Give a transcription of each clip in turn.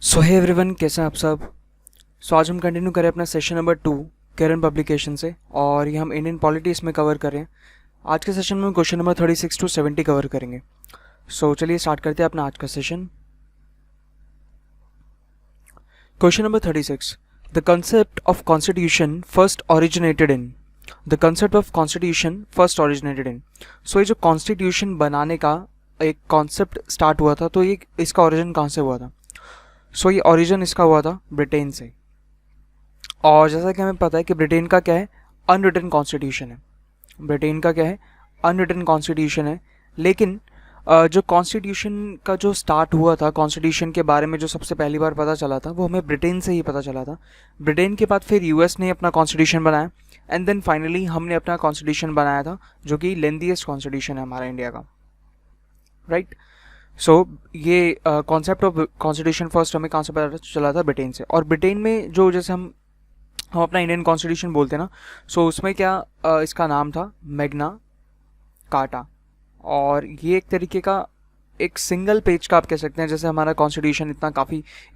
सो hey everyone, कैसे हैं आप सब। आज हम कंटिन्यू करें अपना सेशन नंबर 2 करंट पब्लिकेशन से, और ये हम इंडियन पॉलिटी इसमें कवर कर रहे हैं। आज के सेशन में क्वेश्चन नंबर 36 to 70 कवर करेंगे। चलिए स्टार्ट करते हैं अपना आज का session. Question number 36, the concept of constitution first originated in. The concept of constitution first originated in. ये जो कॉन्स्टिट्यूशन बनाने का एक कॉन्सेप्ट स्टार्ट हुआ था, तो ये इसका ओरिजिन कहाँ से हुआ था। ये ओरिजिन इसका हुआ था ब्रिटेन से। और जैसा कि हमें पता है कि ब्रिटेन का क्या है, अनरिटन कॉन्स्टिट्यूशन है। ब्रिटेन का क्या है, अनरिटन कॉन्स्टिट्यूशन है। लेकिन जो कॉन्स्टिट्यूशन का जो स्टार्ट हुआ था, कॉन्स्टिट्यूशन के बारे में जो सबसे पहली बार पता चला था, वो हमें ब्रिटेन से ही पता चला था। ब्रिटेन के बाद फिर यूएस ने अपना कॉन्स्टिट्यूशन बनाया, एंड देन फाइनली हमने अपना कॉन्स्टिट्यूशन बनाया था, जो कि लेंथीएस्ट कॉन्स्टिट्यूशन है हमारा इंडिया का, राइट। ये कॉन्सेप्ट ऑफ कॉन्स्टिट्यूशन फर्स्ट हमें कहाँ से पता चला था, ब्रिटेन से। और ब्रिटेन में जो जैसे हम अपना इंडियन कॉन्स्टिट्यूशन बोलते हैं ना, उसमें क्या इसका नाम था मैग्ना कार्टा। और ये एक तरीके का एक सिंगल पेज का आप कह सकते हैं, जैसे हमारा कॉन्स्टिट्यूशन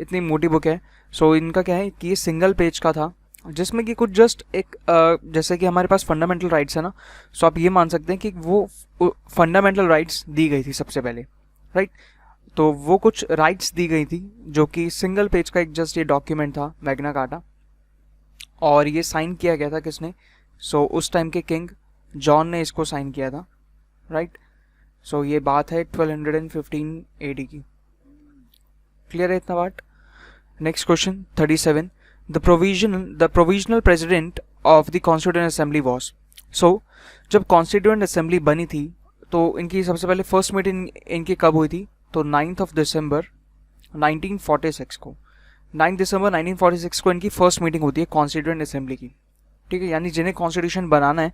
इतनी मोटी बुक है। इनका क्या है कि ये सिंगल पेज का था, जिसमें कि कुछ जस्ट एक जैसे कि हमारे पास फंडामेंटल राइट्स है ना, आप ये मान सकते हैं कि वो फंडामेंटल राइट्स दी गई थी सबसे पहले, राइट। तो वो कुछ राइट्स दी गई थी, जो कि सिंगल पेज का एक जस्ट ये डॉक्यूमेंट था मैग्ना कार्टा। और ये साइन किया गया था किसने, उस टाइम के किंग जॉन ने इसको साइन किया था, राइट। ये बात है 1215 AD की। क्लियर है इतना बात। Next question 37, the provisional president of the constituent assembly was. जब कॉन्स्टिट्यूएंट असेंबली बनी थी, तो इनकी सबसे पहले फर्स्ट मीटिंग इनकी कब हुई थी, तो 9 दिसंबर 1946 को। 9 दिसंबर 1946 को इनकी फर्स्ट मीटिंग होती है कॉन्स्टिट्यूएंट असेंबली की, ठीक है। यानी जिन्हें कॉन्स्टिट्यूशन बनाना है,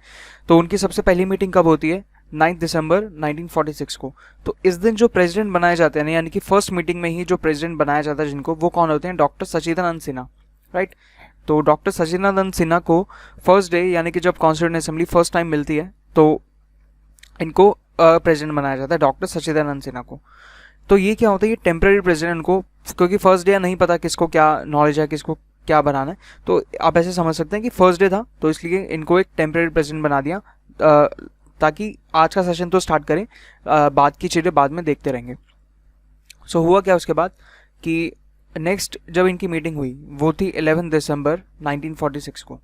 तो उनकी सबसे पहली मीटिंग कब होती है, 9 दिसंबर 1946 को। तो इस दिन जो प्रेसिडेंट बनाए जाते हैं, यानी कि फर्स्ट मीटिंग में ही जो प्रेसिडेंट बनाया जाता है जिनको, वो कौन होते हैं, डॉक्टर सचिदानंद सिन्हा, राइट। तो डॉक्टर सचिदानंद सिन्हा को फर्स्ट डे, यानी कि जब कॉन्स्टिट्यूएंट असेंबली फर्स्ट टाइम मिलती है, तो इनको प्रेसिडेंट बनाया जाता है, डॉक्टर सचिदानंद सिन्हा को। तो ये क्या होता है, ये टेम्प्रेरी प्रेसिडेंट को, क्योंकि फर्स्ट डे नहीं पता किसको क्या नॉलेज है, किसको क्या बनाना है, तो आप ऐसे समझ सकते हैं कि फर्स्ट डे था, तो इसलिए इनको एक टेम्प्रेरी प्रेसिडेंट बना दिया, ताकि आज का सेशन तो स्टार्ट करें, बाद की चीज़ें बाद में देखते रहेंगे। हुआ क्या उसके बाद कि नेक्स्ट जब इनकी मीटिंग हुई, वो थी 11 दिसंबर 1946 को।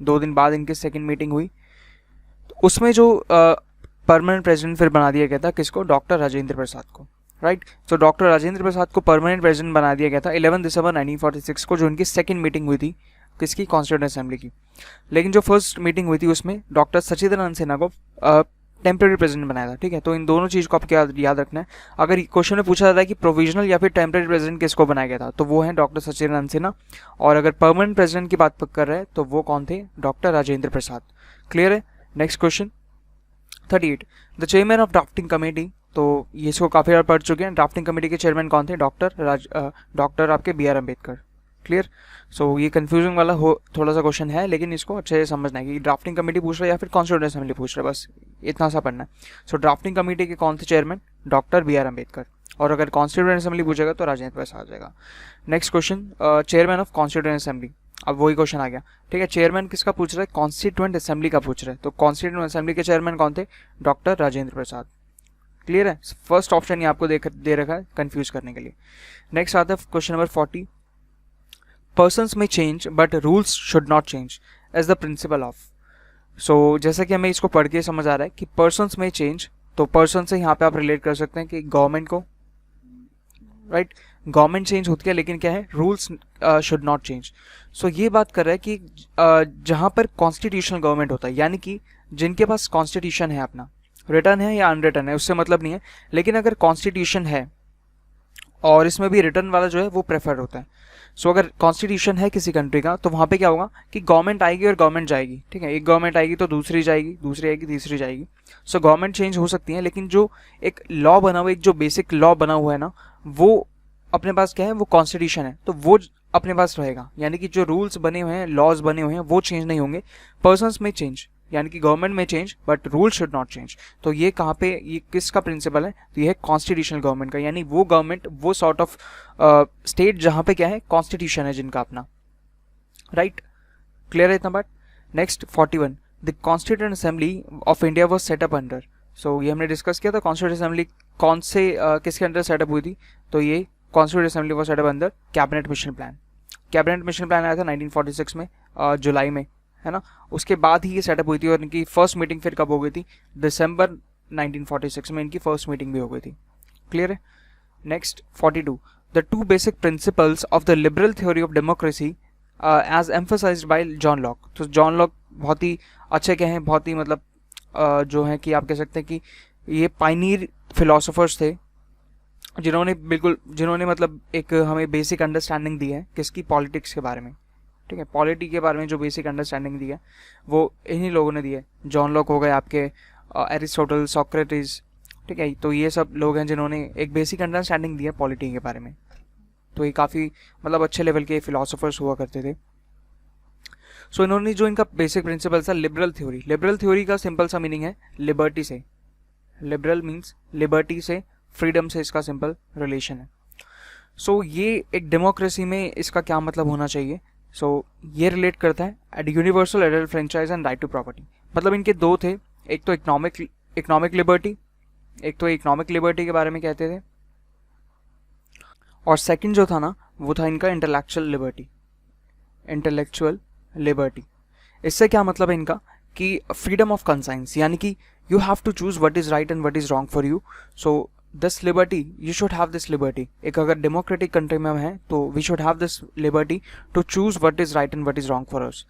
2 दिन बाद इनकी सेकेंड मीटिंग हुई। तो उसमें जो परमानेंट प्रेसिडेंट फिर बना दिया गया था किसको, डॉक्टर राजेंद्र प्रसाद को, राइट। डॉक्टर राजेंद्र प्रसाद को परमानेंट प्रेसिडेंट बना दिया गया था 11 दिसंबर 1946 को, जो उनकी सेकंड मीटिंग हुई थी किसकी, कॉन्स्टिट्यूएंट असेंबली की। लेकिन जो फर्स्ट मीटिंग हुई थी उसमें डॉक्टर सचिदानंद सिन्हा को टेम्प्रेरी प्रेसिडेंट बनाया था, ठीक है। तो इन दोनों चीज़ को आपको याद रखना है। अगर क्वेश्चन में पूछा जाता है कि प्रोविजनल या फिर टेम्प्रेरी प्रेसिडेंट किसको बनाया गया था, तो वो है डॉक्टर सचिदानंद सिन्हा। और अगर परमानेंट प्रेसिडेंट की बात कर रहे हैं, तो वो कौन थे, डॉक्टर राजेंद्र प्रसाद। क्लियर है। Next question 38, the chairman of drafting committee. तो ये इसको काफ़ी बार पढ़ चुके हैं। ड्राफ्टिंग कमेटी के चेयरमैन कौन थे, डॉक्टर आपके BR अम्बेडकर। क्लियर। ये कंफ्यूजिंग वाला थोड़ा सा क्वेश्चन है, लेकिन इसको अच्छे से समझना है कि ड्राफ्टिंग कमेटी पूछ रहा है या फिर कॉन्स्टिट्यूएंट असेंबली पूछ रहा है, बस इतना सा पढ़ना है। ड्राफ्टिंग कमेटी के कौन थे चेयरमैन, डॉक्टर BR अम्बेडकर। और अगर कॉन्स्टिट्यूएंट असेंबली पूछेगा तो राजेंद्र प्रसाद आ जाएगा। Next question, chairman of constituent assembly. अब वही क्वेश्चन आ गया, ठीक है। चेयरमैन किसका पूछ रहा है, कॉन्स्टिट्यूएंट असेंबली का पूछ रहा है। तो कॉन्स्टिट्यूएंट असेंबली के चेयरमैन कौन थे, डॉक्टर राजेंद्र प्रसाद। क्लियर है। फर्स्ट ऑप्शन ये आपको दे रखा है कंफ्यूज करने के लिए। नेक्स्ट आता है क्वेश्चन नंबर 40, पर्सन्स में change but rules should not change as the principle of. जैसा कि हमें इसको पढ़ के समझ आ रहा है कि पर्सन्स में चेंज, तो पर्सन से यहाँ पे आप रिलेट कर सकते हैं कि गवर्नमेंट को, राइट। गवर्नमेंट चेंज होती है, लेकिन क्या है, रूल्स शुड नॉट चेंज। ये बात कर रहा है कि जहाँ पर कॉन्स्टिट्यूशनल गवर्नमेंट होता है, यानी कि जिनके पास कॉन्स्टिट्यूशन है अपना, रिटर्न है या अनरिटर्न है, उससे मतलब नहीं है, लेकिन अगर कॉन्स्टिट्यूशन है और इसमें भी रिटर्न वाला जो है वो प्रेफर होता है। अगर कॉन्स्टिट्यूशन है किसी कंट्री का, तो वहाँ पे क्या होगा कि गवर्नमेंट आएगी और गवर्नमेंट जाएगी, ठीक है। एक गवर्नमेंट आएगी तो दूसरी जाएगी, दूसरी आएगी, तीसरी जाएगी। गवर्नमेंट चेंज हो सकती है, लेकिन जो एक लॉ बना हुआ, एक जो बेसिक लॉ बना हुआ है ना, वो अपने पास क्या है, वो कॉन्स्टिट्यूशन है, तो वो अपने पास रहेगा। यानी कि जो रूल्स बने हुए हैं, लॉज बने हुए हैं, वो चेंज नहीं होंगे। पर्सन्स में चेंज, यानी कि गवर्नमेंट में change but rule should not change. तो ये कहाँ पे, ये किसका प्रिंसिपल है, तो ये है कॉन्स्टिट्यूशनल गवर्नमेंट का, यानी वो गवर्नमेंट, वो सॉर्ट ऑफ स्टेट जहाँ पे क्या है, कॉन्स्टिट्यूशन है जिनका अपना, राइट। क्लियर है इतना बात। Next 41, the constituent assembly of India was set up under. So ये हमने डिस्कस किया था, कॉन्स्टिट्यूएंट असेंबली कौन से किसके अंडर सेटअप हुई थी, तो ये constituent assembly was set up under cabinet mission plan. Cabinet mission plan आया था 1946 में, जुलाई में, है ना। उसके बाद ही ये सेटअप हुई थी और इनकी फर्स्ट मीटिंग फिर कब हो गई थी, दिसंबर 1946 में इनकी फर्स्ट मीटिंग भी हो गई थी। क्लियर है। Next 42, the two basic principles of the liberal theory of democracy as emphasised by John Locke. तो जॉन लॉक बहुत ही अच्छे के हैं, बहुत ही मतलब जो है कि आप कह सकते हैं कि ये पायनियर फिलोसोफर्स थे जिन्होंने मतलब एक हमें बेसिक अंडरस्टैंडिंग दी है किसकी, पॉलिटिक्स के बारे में, ठीक है। पॉलिटी के बारे में जो बेसिक अंडरस्टैंडिंग दी है वो इन्हीं लोगों ने दी है। जॉन लॉक हो गए आपके, एरिस्टोटल, सोक्रेटिस, ठीक है। तो ये सब लोग हैं जिन्होंने एक बेसिक अंडरस्टैंडिंग दी है पॉलिटी के बारे में। तो ये काफ़ी मतलब अच्छे लेवल के फिलोसोफर्स हुआ करते थे। सो इन्होंने जो इनका बेसिक प्रिंसिपल था लिबरल थ्योरी, लिबरल थ्योरी का सिंपल सा मीनिंग है लिबर्टी से, लिबरल मीन्स लिबर्टी से, फ्रीडम से इसका सिंपल रिलेशन है। सो ये एक डेमोक्रेसी में इसका क्या मतलब होना चाहिए, सो ये रिलेट करता है at universal adult franchise and right to property. मतलब इनके दो थे, एक तो इकोनॉमिक लिबर्टी, एक तो इकोनॉमिक लिबर्टी के बारे में कहते थे, और सेकंड जो था ना वो था इनका इंटेलेक्चुअल लिबर्टी। इससे क्या मतलब है इनका कि फ्रीडम ऑफ कंसाइंस, यानी कि you have to choose what is right and what is wrong for you. So this liberty, you should have this liberty. एक अगर डेमोक्रेटिक कंट्री में है तो we should have this liberty to choose what is right and what is wrong for us.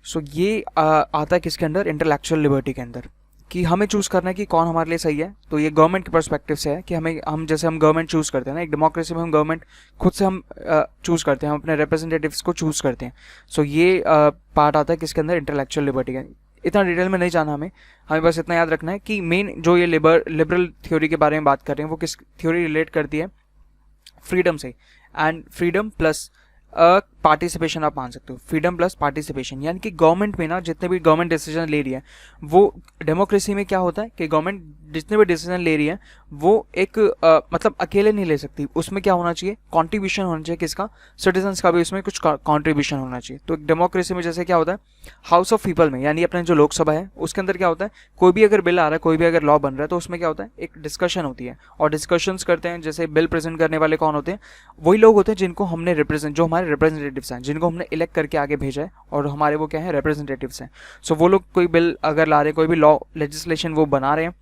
So ये आता है किसके अंदर, इंटेलेक्चुअल लिबर्टी के अंदर, कि हमें चूज़ करना है कि कौन हमारे लिए सही है। तो ये गवर्नमेंट के पर्सपेक्टिव से है कि हम जैसे हम गवर्नमेंट चूज़ करते हैं ना, एक डेमोक्रेसी में हम गवर्नमेंट खुद से हम चूज़ करते हैं, हम अपने रिप्रेजेंटेटिव्स को चूज़ करते हैं। सो ये पार्ट आता है किसके अंदर, इंटेलेक्चुअल लिबर्टी का। इतना डिटेल में नहीं जाना हमें बस इतना याद रखना है कि मेन जो ये लिबरल थ्योरी के बारे में बात कर रहे हैं वो किस थ्योरी रिलेट करती है, फ्रीडम से। एंड फ्रीडम प्लस पार्टिसिपेशन आप मान सकते हो, फ्रीडम प्लस पार्टिसिपेशन, यानी कि गवर्नमेंट में ना जितने भी गवर्नमेंट डिसीजन ले रही है, वो डेमोक्रेसी में क्या होता है कि गवर्नमेंट जितने भी डिसीजन ले रही है वो एक मतलब अकेले नहीं ले सकती, उसमें क्या होना चाहिए, कंट्रीब्यूशन होना चाहिए किसका, सिटीजन्स का भी उसमें कुछ कंट्रीब्यूशन होना चाहिए। तो डेमोक्रेसी में जैसे क्या होता है, हाउस ऑफ पीपल में, यानी अपने जो लोकसभा है उसके अंदर क्या होता है, कोई भी अगर बिल आ रहा है, कोई भी अगर लॉ बन रहा है, तो उसमें क्या होता है, एक डिस्कशन होती है और डिस्कशंस करते हैं। जैसे बिल प्रेजेंट करने वाले कौन होते हैं, वही लोग होते हैं जिनको हमने जो हमारे रिप्रेजेंटेटिव्स हैं, जिनको हमने इलेक्ट करके आगे भेजा है, और हमारे वो क्या है, रिप्रेजेंटेटिव्स हैं। सो वो लोग कोई बिल अगर ला रहे हैं, कोई भी लॉ लेजिस्लेशन वो बना रहे हैं,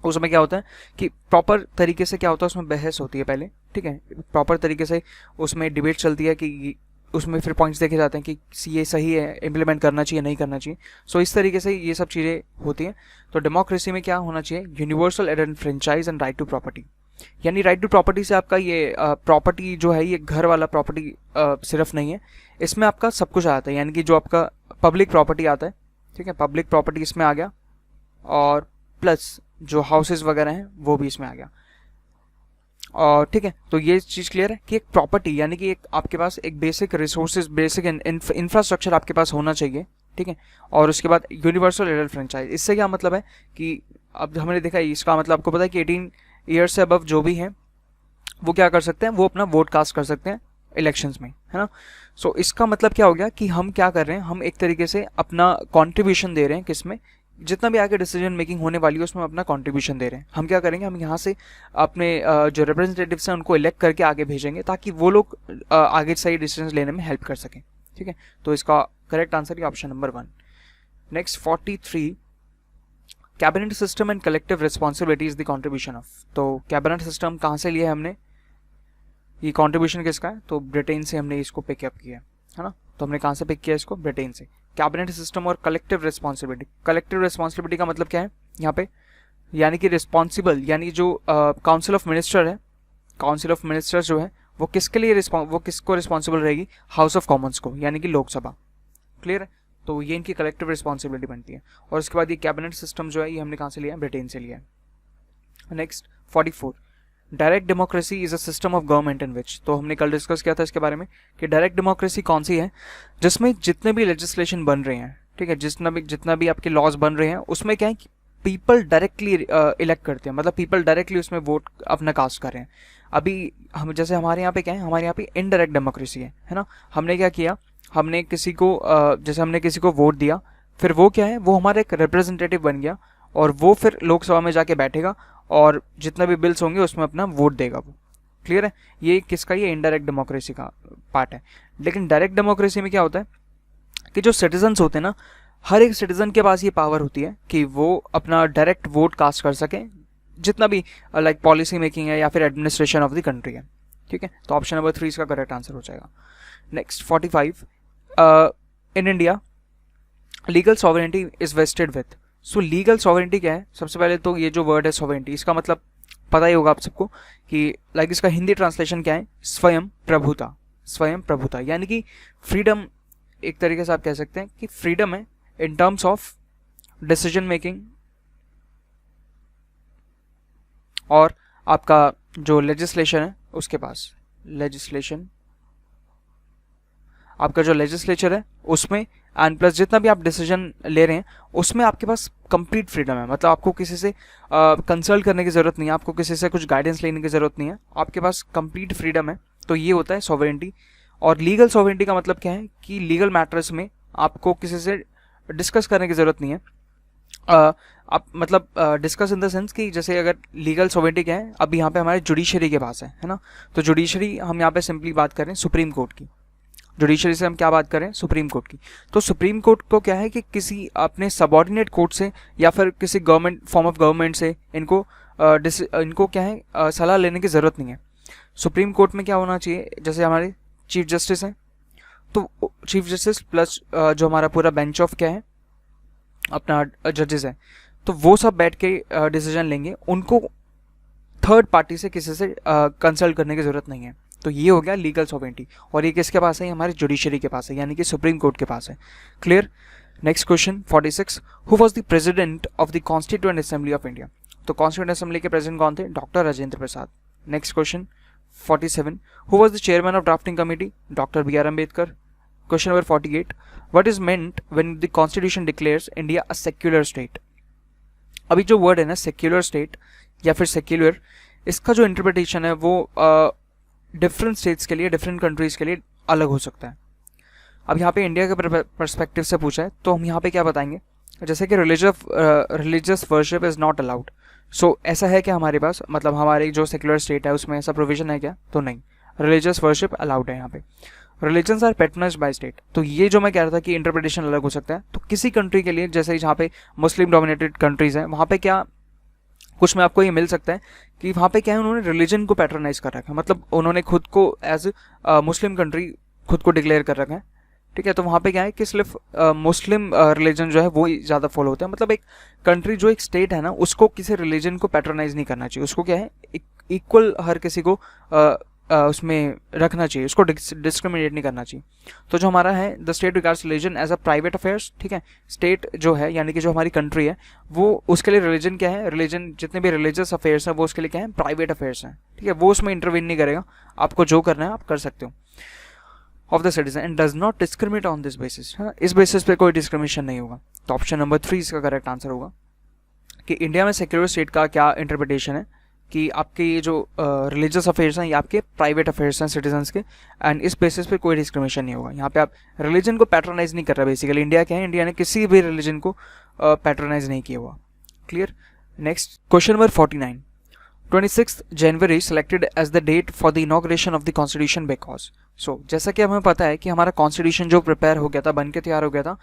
उसमें क्या होता है कि प्रॉपर तरीके से क्या होता है, उसमें बहस होती है पहले, ठीक है, प्रॉपर तरीके से उसमें डिबेट चलती है कि उसमें फिर पॉइंट्स देखे जाते हैं कि ये सही है, इम्प्लीमेंट करना चाहिए, नहीं करना चाहिए। सो इस तरीके से ये सब चीज़ें होती हैं। तो डेमोक्रेसी में क्या होना चाहिए, universal adult franchise and right to property, यानी राइट टू प्रॉपर्टी से आपका ये प्रॉपर्टी जो है, ये घर वाला प्रॉपर्टी सिर्फ नहीं है, इसमें आपका सब कुछ आता है, यानी कि जो आपका पब्लिक प्रॉपर्टी आता है, ठीक है, पब्लिक प्रॉपर्टी इसमें आ गया, और प्लस जो हाउसेज वगैरह हैं वो भी इसमें आ गया। और ठीक है, तो ये चीज़ क्लियर है कि एक प्रॉपर्टी यानी कि एक आपके पास एक बेसिक रिसोर्सेज, बेसिक इंफ्रास्ट्रक्चर आपके पास होना चाहिए, ठीक है। और उसके बाद यूनिवर्सल एडल्ट फ्रेंचाइज, इससे क्या मतलब है कि अब हमने देखा इसका मतलब आपको पता है कि 18 ईयर्स से अबव जो भी हैं वो क्या कर सकते हैं, वो अपना वोट कास्ट कर सकते हैं इलेक्शंस में, है ना। सो इसका मतलब क्या हो गया कि हम क्या कर रहे हैं, हम एक तरीके से अपना कॉन्ट्रीब्यूशन दे रहे हैं, किसमें, जितना भी आगे डिसीजन मेकिंग होने वाली है उसमें अपना कंट्रीब्यूशन दे रहे हैं। हम क्या करेंगे, हम यहाँ से अपने जो रिप्रेजेंटेटिव्स हैं उनको इलेक्ट करके आगे भेजेंगे ताकि वो लोग आगे सही डिसीजन लेने में हेल्प कर सकें, ठीक है। तो इसका करेक्ट आंसर है option number 1। Next 43, cabinet system and collective responsibility is the contribution of. तो कैबिनेट सिस्टम कहाँ से लिया है हमने, ये कॉन्ट्रीब्यूशन किसका है, तो ब्रिटेन से हमने इसको पिकअप किया है ना। तो हमने कहाँ से पिक किया इसको, ब्रिटेन से। कैबिनेट सिस्टम और कलेक्टिव रिस्पॉन्सिबिलिटी, कलेक्टिव रिस्पॉन्सिबिलिटी का मतलब क्या है यहाँ पे, यानी कि रिस्पॉन्सिबल, यानी जो काउंसिल ऑफ मिनिस्टर है, काउंसिल ऑफ मिनिस्टर्स जो है वो किसके लिए वो किसको रिस्पॉन्सिबल रहेगी, हाउस ऑफ कॉमन्स को, यानी कि लोकसभा। क्लियर है, तो ये इनकी कलेक्टिव रिस्पॉन्सिबिलिटी बनती है। और उसके बाद ये कैबिनेट सिस्टम जो है ये हमने कहाँ से लिया है, ब्रिटेन से लिया है। Next 44, direct democracy is a system of government in which. तो हमने कल डिस्कस किया था इसके बारे में कि डायरेक्ट डेमोक्रेसी कौन सी है, जिसमें जितने भी लेजिस्लेशन बन रहे हैं, ठीक है, जितना भी आपके लॉज बन रहे हैं उसमें क्या है कि पीपल डायरेक्टली इलेक्ट करते हैं, मतलब पीपल डायरेक्टली उसमें वोट अपना कास्ट कर रहे हैं। अभी हम जैसे हमारे यहाँ पे क्या है, हमारे यहाँ पे इनडायरेक्ट डेमोक्रेसी है ना। हमने क्या किया, हमने किसी को जैसे हमने किसी को वोट दिया, फिर वो क्या है, वो हमारा एक रिप्रेजेंटेटिव बन गया और वो फिर लोकसभा में जाके बैठेगा और जितने भी बिल्स होंगे उसमें अपना वोट देगा वो। क्लियर है, ये किसका, ये इनडायरेक्ट डेमोक्रेसी का पार्ट है। लेकिन डायरेक्ट डेमोक्रेसी में क्या होता है कि जो सिटीजन्स होते हैं ना, हर एक सिटीजन के पास ये पावर होती है कि वो अपना डायरेक्ट वोट कास्ट कर सके, जितना भी लाइक पॉलिसी मेकिंग है या फिर एडमिनिस्ट्रेशन ऑफ द कंट्री है। ठीक है, तो ऑप्शन नंबर 3 इसका करेक्ट आंसर हो जाएगा। Next 45, in India legal sovereignty is vested with. So legal sovereignty क्या है, सबसे पहले तो ये जो वर्ड है सॉवरेनिटी, इसका मतलब पता ही होगा आप सबको कि लाइक इसका हिंदी ट्रांसलेशन क्या है, स्वयं प्रभुता। स्वयं प्रभुता यानी कि फ्रीडम, एक तरीके से आप कह सकते हैं कि फ्रीडम है in terms of decision making, और आपका जो लेजिस्लेशन है उसके पास, लेजिस्लेशन आपका जो लेजिस्लेचर है उसमें, एंड प्लस जितना भी आप डिसीजन ले रहे हैं उसमें आपके पास कंप्लीट फ्रीडम है। मतलब आपको किसी से कंसल्ट करने की ज़रूरत नहीं है, आपको किसी से कुछ गाइडेंस लेने की ज़रूरत नहीं है, आपके पास कंप्लीट फ्रीडम है। तो ये होता है सॉवरेनिटी। और लीगल सॉवरेनिटी का मतलब क्या है कि लीगल मैटर्स में आपको किसी से डिस्कस करने की ज़रूरत नहीं है। आप मतलब डिस्कस इन द सेंस कि जैसे अगर लीगल सॉवरेनिटी क्या है, अब यहाँ पे हमारे जुडिशरी के पास है ना। तो जुडिशरी हम यहाँ पे सिंपली बात करें सुप्रीम कोर्ट की, जुडिशरी से हम क्या बात करें, सुप्रीम कोर्ट की। तो सुप्रीम कोर्ट को क्या है कि किसी अपने सबॉर्डिनेट कोर्ट से या फिर किसी गवर्नमेंट फॉर्म ऑफ गवर्नमेंट से इनको क्या है सलाह लेने की ज़रूरत नहीं है। सुप्रीम कोर्ट में क्या होना चाहिए, जैसे हमारे चीफ जस्टिस हैं, तो चीफ जस्टिस प्लस जो हमारा पूरा बेंच ऑफ क्या है अपना जजेस है, तो वो सब बैठ के डिसीजन लेंगे, उनको थर्ड पार्टी से किसी से कंसल्ट करने की ज़रूरत नहीं है। तो ये हो गया लीगल सॉवरेनिटी, और ये किसके पास है, हमारे जुडिशरी के पास है, यानी कि सुप्रीम कोर्ट के पास है। Clear. Next question 46, who was the president of the constituent assembly of India. तो कॉन्स्टिट्यूएंट असेंबली के प्रेसिडेंट कौन थे, doctor Rajendra Prasad. Next question 47, who was the chairman of drafting committee, doctor B R Ambedkar. Question number 48, what is meant when the constitution declares India a secular state. अभी जो word है ना secular state या फिर secular, इसका जो इंटरप्रिटेशन है वो डिफरेंट स्टेट्स के लिए, डिफरेंट कंट्रीज के लिए अलग हो सकता है। अब यहाँ पे इंडिया के परस्पेक्टिव से पूछा है तो हम यहाँ पे क्या बताएंगे, जैसे कि religious worship is not allowed. So ऐसा है क्या हमारे पास, मतलब हमारी जो सेक्युलर स्टेट है उसमें ऐसा प्रोविजन है क्या, तो नहीं, रिलीजियस वर्शिप अलाउड है यहाँ पे। रिलीजन्स आर पैट्रनाइज्ड बाय स्टेट, तो ये जो मैं कह रहा था कि इंटरप्रिटेशन अलग हो सकता है। तो किसी कंट्री के लिए, जैसे जहाँ पे मुस्लिम डोमिनेटेड कंट्रीज हैं, वहाँ पे क्या कुछ में आपको ये मिल सकता है कि वहाँ पे क्या है, उन्होंने रिलीजन को पैट्रनाइज कर रखा है, मतलब उन्होंने खुद को एज मुस्लिम कंट्री खुद को डिक्लेयर कर रखा है। ठीक है, तो वहाँ पे क्या है कि सिर्फ मुस्लिम रिलीजन जो है वो ज़्यादा फॉलो होता है। मतलब एक कंट्री जो एक स्टेट है ना, उसको किसी रिलीजन को पैट्रनाइज नहीं करना चाहिए, उसको क्या है इक्वल हर किसी को उसमें रखना चाहिए, उसको डिस्क्रिमिनेट नहीं करना चाहिए। तो जो हमारा है the state regards religion as a private affairs. ठीक है, स्टेट जो है यानी कि जो हमारी कंट्री है वो उसके लिए रिलीजन क्या है, रिलीजन जितने भी रिलीजियस अफेयर्स हैं वो उसके लिए क्या है, प्राइवेट अफेयर्स हैं। ठीक है, वो उसमें इंटरवीन नहीं करेगा, आपको जो करना है आप कर सकते हो of the citizen and does not discriminate on this basis. इस बेसिस पे कोई डिस्क्रिमिनेशन नहीं होगा। तो ऑप्शन नंबर 3 इसका करेक्ट आंसर होगा कि इंडिया में सेक्युलर स्टेट का क्या इंटरप्रिटेशन है कि आपके ये जो रिलीजियस अफेयर्स हैं ये आपके प्राइवेट अफेयर्स हैं सिटीजन्स के, एंड इस बेसिस पे कोई डिस्क्रिमिनेशन नहीं होगा। यहाँ पे आप रिलीजन को पैट्रोनाइज नहीं कर रहा। बेसिकली इंडिया क्या है, इंडिया ने किसी भी रिलीजन को पैट्रोनाइज नहीं किया हुआ। Clear. Next question number 49, 26 January selected as the date for the inauguration of the constitution because. So जैसा कि हमें पता है कि हमारा कॉन्स्टिट्यूशन जो प्रिपेयर हो गया था, बन के तैयार हो गया था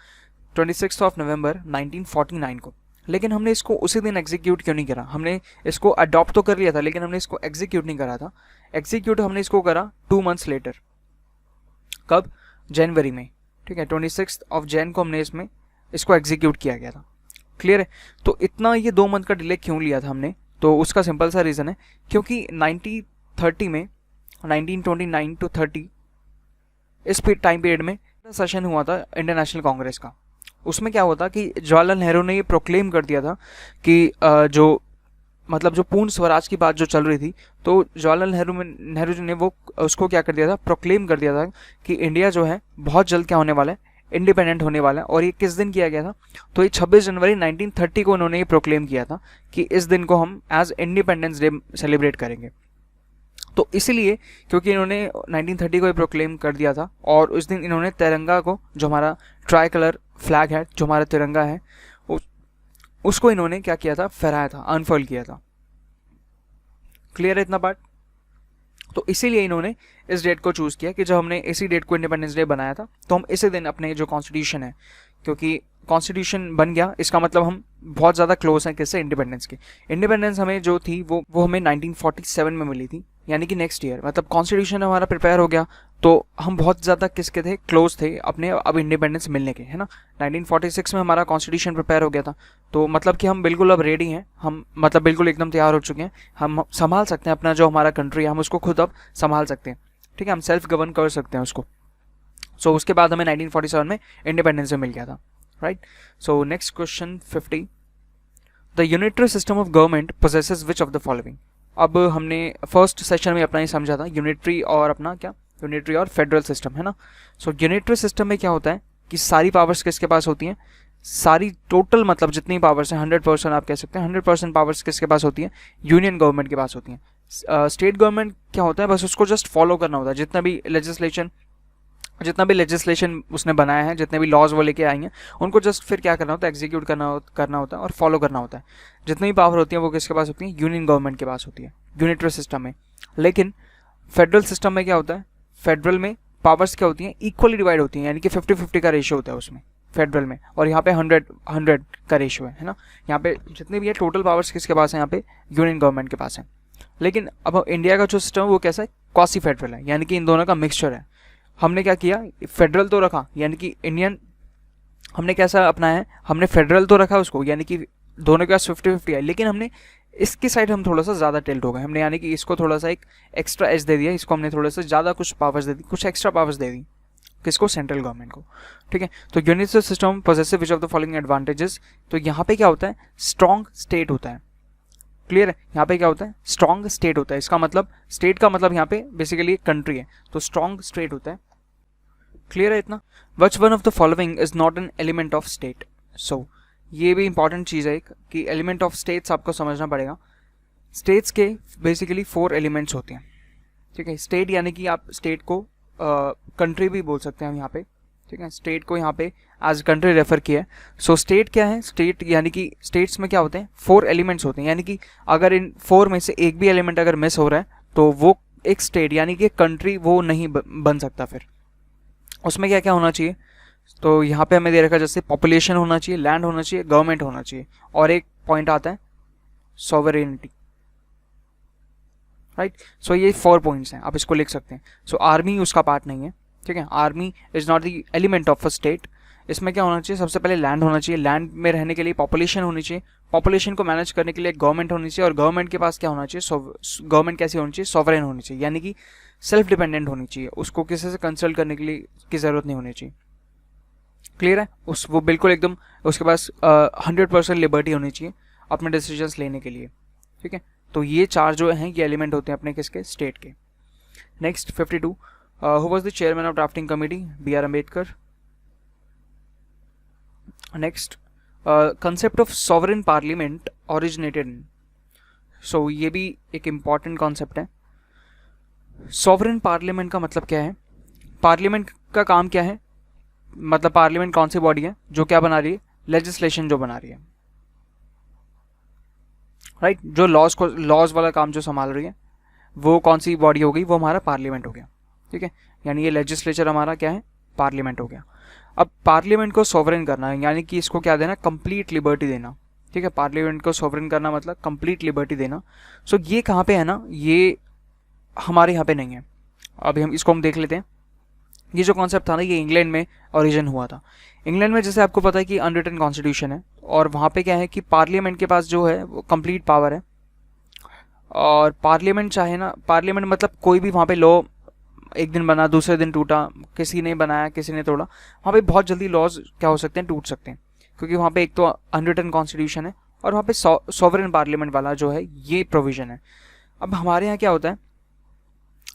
26 नवंबर 1949 को, लेकिन हमने इसको उसी दिन एग्जीक्यूट क्यों नहीं करा। हमने इसको अडॉप्ट तो कर लिया था लेकिन हमने इसको एग्जीक्यूट नहीं करा था। एग्जीक्यूट हमने इसको करा 2 मंथ्स लेटर। कब, जनवरी में। ठीक है, 26 जैन को हमने इसको एग्जीक्यूट किया गया था। क्लियर है। तो इतना ये 2 मंथ का डिले क्यों लिया था हमने, तो उसका सिंपल सा रीज़न है क्योंकि 1930 में 1929 टू 30 इस टाइम पीरियड में सेशन हुआ था इंडियन नेशनल कांग्रेस का। उसमें क्या हुआ था कि जवाहरलाल नेहरू ने ये प्रोक्लेम कर दिया था कि जो पूर्ण स्वराज की बात जो चल रही थी, तो जवाहरलाल नेहरू जी ने वो उसको क्या कर दिया था, प्रोक्लेम कर दिया था कि इंडिया जो है बहुत जल्द क्या होने वाला है, इंडिपेंडेंट होने वाला है। और ये किस दिन किया गया था? तो ये 26 जनवरी 1930 को उन्होंने ये प्रोक्लेम किया था कि इस दिन को हम एज इंडिपेंडेंस डे सेलिब्रेट करेंगे। तो इसीलिए क्योंकि इन्होंने 1930 को ये प्रोक्लेम कर दिया था, और उस दिन इन्होंने तिरंगा को, जो हमारा ट्राई कलर फ्लैग है, जो हमारा तिरंगा है, उसको इन्होंने क्या किया था? फहराया था, अनफर्ल किया था। क्लियर है इतना पार्ट? तो इसीलिए इन्होंने इस डेट को चूज़ किया कि जब हमने इसी डेट को इंडिपेंडेंस डे बनाया था, तो हम इसी दिन अपने जो कॉन्स्टिट्यूशन है, क्योंकि कॉन्स्टिट्यूशन बन गया, इसका मतलब हम बहुत ज़्यादा क्लोज हैं किससे? इंडिपेंडेंस के। इंडिपेंडेंस हमें जो थी वो हमें 1947 में मिली थी, यानी कि नेक्स्ट ईयर। मतलब कॉन्स्टिट्यूशन हमारा प्रिपेयर हो गया, तो हम बहुत ज़्यादा किसके थे? क्लोज थे अपने अब इंडिपेंडेंस मिलने के, है ना। 1946 में हमारा कॉन्स्टिट्यूशन प्रिपेयर हो गया था, तो मतलब कि हम बिल्कुल अब रेडी हैं, हम मतलब बिल्कुल एकदम तैयार हो चुके हैं, हम संभाल सकते हैं अपना जो हमारा कंट्री है, हम उसको खुद अब संभाल सकते हैं, ठीक है, हम सेल्फ गवर्न कर सकते हैं उसको। सो उसके बाद हमें 1947 में इंडिपेंडेंस मिल गया था, right. So next question 50, the unitary system of government possesses which of the following. अब हमने फर्स्ट सेशन में अपना ही समझा था यूनिटरी और अपना क्या, यूनिटरी और फेडरल सिस्टम, है ना। सो यूनिटरी सिस्टम में क्या होता है कि सारी पावर्स किसके पास होती हैं? सारी टोटल मतलब जितनी पावर्स हैं 100% आप कह सकते हैं 100% पावर्स किसके पास होती हैं? यूनियन गवर्नमेंट के पास होती हैं। स्टेट गवर्नमेंट क्या होता है? बस उसको जस्ट फॉलो करना होता है, जितना भी लेजिस्लेशन उसने बनाया है, जितने भी लॉज वो लेके आई हैं, उनको जस्ट फिर क्या करना होता है? एग्जीक्यूट करना होता है और फॉलो करना होता है। जितनी भी पावर होती है वो किसके पास होती है? यूनियन गवर्नमेंट के पास होती है, यूनिटरी सिस्टम में। लेकिन फेडरल सिस्टम में क्या होता है? फेडरल में पावर्स क्या होती हैं? इक्वली डिवाइड होती हैं, यानी कि 50-50 का रेशियो होता है उसमें फेडरल में, और यहाँ पे 100 का रेशियो है ना। यहाँ पे जितने भी है टोटल पावर्स किसके पास है? यहाँ पे यूनियन गवर्नमेंट के पास है। लेकिन अब इंडिया का जो सिस्टम है वो कैसा है? क्वासी फेडरल है, यानी कि इन दोनों का मिक्सचर है। हमने क्या किया? फेडरल तो रखा, यानी कि इंडियन हमने कैसा अपनाया है? हमने फेडरल तो रखा उसको, यानी कि दोनों के पास 50-50 है, लेकिन हमने इसकी साइड हम थोड़ा सा ज़्यादा टिल्ट हो गए हमने, यानी कि इसको थोड़ा सा एक एक्स्ट्रा एज दे दिया, इसको हमने थोड़ा सा ज़्यादा कुछ पावर्स दे दी, कुछ एक्स्ट्रा पावर्स दे दी। किसको? सेंट्रल गवर्नमेंट को, ठीक है। तो unitary system possessive which of the following advantages. तो यहाँ पे क्या होता है? स्ट्रॉन्ग स्टेट होता है। क्लियर है? यहाँ पे क्या होता है? स्ट्रॉन्ग स्टेट होता है। इसका मतलब स्टेट का मतलब यहाँ पे बेसिकली कंट्री है, तो स्ट्रॉन्ग स्टेट होता है। क्लियर है इतना? Which one of the following is not an element of state. So ये भी इंपॉर्टेंट चीज़ है एक, कि एलिमेंट ऑफ स्टेट्स आपको समझना पड़ेगा। स्टेट्स के बेसिकली 4 एलिमेंट्स होते हैं, ठीक है। स्टेट यानी कि आप स्टेट को कंट्री भी बोल सकते हैं हम यहाँ पे, ठीक है। स्टेट को यहाँ पे एज कंट्री रेफर किया है। सो स्टेट क्या है? स्टेट यानी कि स्टेट्स में क्या होते हैं? 4 एलिमेंट्स होते हैं, यानी कि अगर इन 4 में से एक भी एलिमेंट अगर मिस हो रहा है तो वो एक स्टेट यानी कि कंट्री वो नहीं बन सकता। फिर उसमें क्या क्या होना चाहिए? तो यहाँ पे हमें दे रखा जैसे पॉपुलेशन होना चाहिए, लैंड होना चाहिए, गवर्नमेंट होना चाहिए, और एक पॉइंट आता है सॉवरेनिटी, राइट। सो ये 4 पॉइंट्स हैं, आप इसको लिख सकते हैं। सो आर्मी उसका पार्ट नहीं है, ठीक है। Army is not the element of a state. इसमें क्या होना चाहिए? सबसे पहले लैंड होना चाहिए, लैंड में रहने के लिए पॉपुलेशन होनी चाहिए, पॉपुलेशन को मैनेज करने के लिए गवर्नमेंट होनी चाहिए, और गवर्नमेंट के पास क्या होना चाहिए? गवर्नमेंट कैसी होनी चाहिए? सॉवरेन होनी चाहिए, यानी कि सेल्फ डिपेंडेंट होनी चाहिए, उसको किसी से कंसल्ट करने के लिए की ज़रूरत नहीं होनी चाहिए। क्लियर है? वो बिल्कुल एकदम उसके पास 100% लिबर्टी होनी चाहिए अपने डिसीजंस लेने के लिए, ठीक है। तो ये 4 जो हैं ये एलिमेंट होते हैं अपने किसके? स्टेट के। Next 52, who was the chairman of drafting committee? B.R. Ambedkar. Next, concept of sovereign parliament originated in. So ये भी एक इम्पॉर्टेंट कॉन्सेप्ट है। सॉवरेन पार्लियामेंट का मतलब क्या है? पार्लियामेंट का काम क्या है? मतलब पार्लियामेंट कौन सी बॉडी है जो क्या बना रही है? लेजिस्लेशन जो बना रही है, राइट। जो लॉज वाला काम जो संभाल रही है वो कौन सी बॉडी हो गई? वो हमारा पार्लियामेंट हो गया, ठीक है। यानी ये लेजिस्लेचर हमारा क्या है? पार्लियामेंट हो गया। अब पार्लियामेंट को सॉवरेन करना है, यानी कि इसको क्या देना? कंप्लीट लिबर्टी देना, ठीक है। पार्लियामेंट को सॉवरेन करना मतलब कंप्लीट लिबर्टी देना। सो ये कहाँ पे है ना? ये हमारे यहाँ पे नहीं है। अभी हम देख लेते हैं। ये जो कॉन्सेप्ट था ना, ये इंग्लैंड में ओरिजिन हुआ था। इंग्लैंड में जैसे आपको पता है कि अनरिटन कॉन्स्टिट्यूशन है, और वहाँ पे क्या है कि पार्लियामेंट के पास जो है वो कंप्लीट पावर है, और पार्लियामेंट चाहे ना, पार्लियामेंट मतलब कोई भी वहाँ पे लॉ एक दिन बना दूसरे दिन टूटा, किसी ने बनाया किसी ने तोड़ा, वहाँ पे बहुत जल्दी लॉज क्या हो सकते हैं? टूट सकते हैं, क्योंकि वहाँ पे एक तो अनरिटन कॉन्स्टिट्यूशन है, और वहाँ पे सॉवरेन पार्लियामेंट वाला जो है ये प्रोविजन है। अब हमारे यहाँ क्या होता है?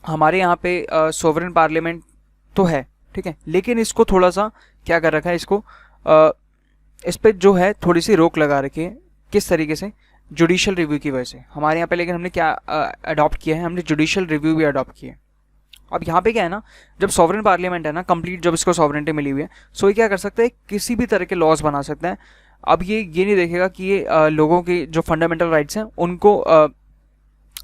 हमारे यहाँ पे सॉवरेन पार्लियामेंट तो है, ठीक है, लेकिन इसको थोड़ा सा क्या कर रखा है इसको, इस पर जो है थोड़ी सी रोक लगा रखी है। किस तरीके से, जुडिशियल रिव्यू की वजह से हमारे यहाँ पे, लेकिन हमने क्या अडॉप्ट किया है, हमने जुडिशियल रिव्यू भी अडॉप्ट किया है। अब यहाँ पे क्या है ना, जब सॉवरेन पार्लियामेंट है ना कंप्लीट, जब इसको सॉवरेंटी मिली हुई है, सो ये क्या कर सकता है, किसी भी तरह के लॉज बना सकता है। अब ये नहीं देखेगा कि ये लोगों की जो फंडामेंटल राइट्स हैं उनको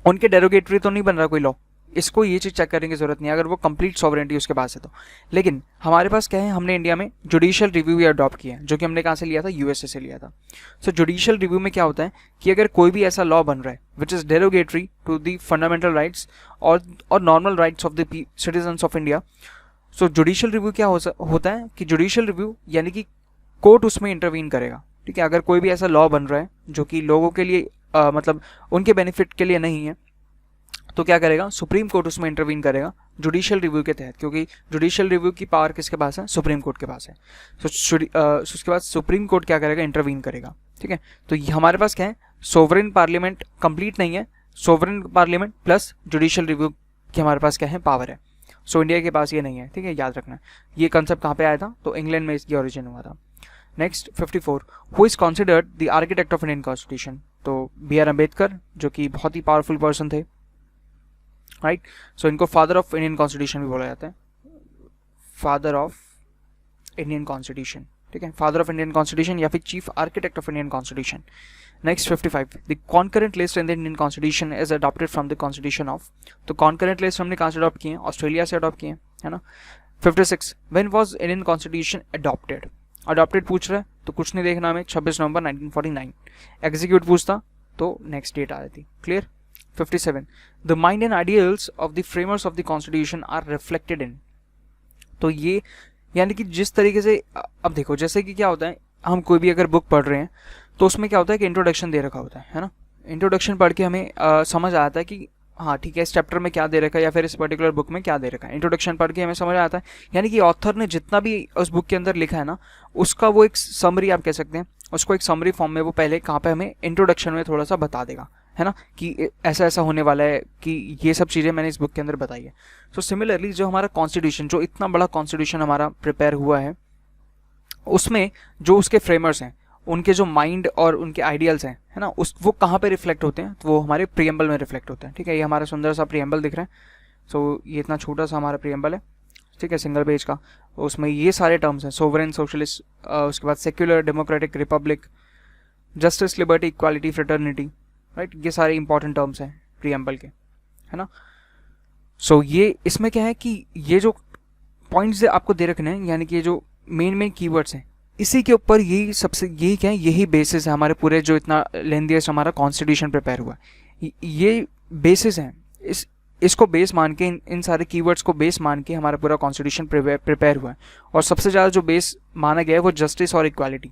उनके डेरोगेटरी तो नहीं बन रहा कोई लॉ, इसको ये चीज़ चेक करने की जरूरत नहीं है अगर वो कंप्लीट सॉवरेंटी उसके पास है तो। लेकिन हमारे पास क्या है, हमने इंडिया में जुडिशियल रिव्यू भी अडॉप्ट किया है, जो कि हमने कहाँ से लिया था, यूएसए से लिया था। सो जुडिशियल रिव्यू में क्या होता है कि अगर कोई भी ऐसा लॉ बन रहा है which is derogatory to the fundamental rights और normal rights of the citizens of India, so judicial review क्या होता है कि जुडिशियल रिव्यू यानी कि कोर्ट उसमें इंटरवीन करेगा। ठीक है, अगर कोई भी ऐसा लॉ बन रहा है जो कि लोगों के लिए मतलब उनके बेनिफिट के लिए नहीं है, तो क्या करेगा, सुप्रीम कोर्ट उसमें इंटरवीन करेगा जुडिशियल रिव्यू के तहत, क्योंकि जुडिशियल रिव्यू की पावर किसके पास है, सुप्रीम कोर्ट के पास है। उसके बाद सुप्रीम कोर्ट क्या करेगा, इंटरवीन करेगा। ठीक है, तो हमारे पास क्या है, सोवरेन पार्लियामेंट कंप्लीट नहीं है, sovereign parliament plus judicial review की हमारे पास क्या है, पावर है। सो इंडिया के पास ये नहीं है। ठीक है, याद रखना। ये कंसेप्ट कहाँ पे आया था, तो इंग्लैंड में इसकी ओरिजिन हुआ था। Next 54, who is considered the architect of Indian constitution, तो बी आर अम्बेडकर, जो कि बहुत ही पावरफुल पर्सन थे। राइट, सो इनको फादर ऑफ इंडियन कॉन्स्टिट्यूशन भी बोला जाता है, फादर ऑफ इंडियन कॉन्स्टिट्यूशन। ठीक है, फादर ऑफ इंडियन कॉन्स्टिट्यूशन या फिर chief architect of Indian constitution. Next 55, the concurrent list in the Indian constitution is adopted from the constitution of, तो concurrent list हमने कहाँ से अडॉप्ट किए हैं, ऑस्ट्रेलिया से अडॉप्ट किए हैं, है ना। 56, when was Indian constitution adopted, adopted पूछ रहा है तो कुछ नहीं देखना हमें, 26 नवंबर 1949। एग्जीक्यूट पूछता तो नेक्स्ट डेट आ जाती। Clear. 57, the mind and ideals of the framers of the constitution are reflected in, तो ये यानी कि जिस तरीके से, अब देखो जैसे कि क्या होता है, हम कोई भी अगर बुक पढ़ रहे हैं तो उसमें क्या होता है कि इंट्रोडक्शन दे रखा होता है ना। इंट्रोडक्शन पढ़ के हमें समझ आता है कि हाँ ठीक है, इस चैप्टर में क्या दे रखा है या फिर इस पर्टिकुलर बुक में क्या दे रखा है। इंट्रोडक्शन पढ़ के हमें समझ आता है, यानी कि ऑथर ने जितना भी उस बुक के अंदर लिखा है ना, उसका वो एक समरी आप कह सकते हैं, उसको एक समरी फॉर्म में वो पहले कहाँ पे हमें इंट्रोडक्शन में थोड़ा सा बता देगा, है ना, कि ऐसा ऐसा होने वाला है, कि ये सब चीज़ें मैंने इस बुक के अंदर बताई है। सो सिमिलरली जो हमारा कॉन्स्टिट्यूशन, जो इतना बड़ा कॉन्स्टिट्यूशन हमारा प्रिपेयर हुआ है, उसमें जो उसके फ्रेमर्स हैं, उनके जो माइंड और उनके आइडियल्स हैं, है ना, उस वो कहाँ पे रिफ्लेक्ट होते हैं, तो वो हमारे प्रियम्बल में रिफ्लेक्ट होते हैं। ठीक है, ये हमारा सुंदर सा प्रियम्बल दिख रहा है। सो ये इतना छोटा सा हमारा प्रियम्बल है, ठीक है, सिंगल पेज का। उसमें ये सारे टर्म्स हैं, सोवरेन, सोशलिस्ट, उसके बाद secular, democratic, Republic, justice, liberty, equality, fraternity, right, ये सारे इंपॉर्टेंट टर्म्स हैं प्रियम्बल के, है ना। सो ये इसमें क्या है कि ये जो पॉइंट्स आपको दे रखने हैं, यानी कि ये जो मेन कीवर्ड्स हैं, इसी के ऊपर यही सबसे, यही क्या है, यही बेसिस है हमारे पूरे जो इतना लेंथीएस्ट हमारा कॉन्स्टिट्यूशन प्रिपेयर हुआ है, ये बेसिस है। इसको बेस मान के, इन सारे कीवर्ड्स को बेस मान के हमारा पूरा कॉन्स्टिट्यूशन प्रिपेयर हुआ है। और सबसे ज़्यादा जो बेस माना गया है वो जस्टिस और इक्वालिटी,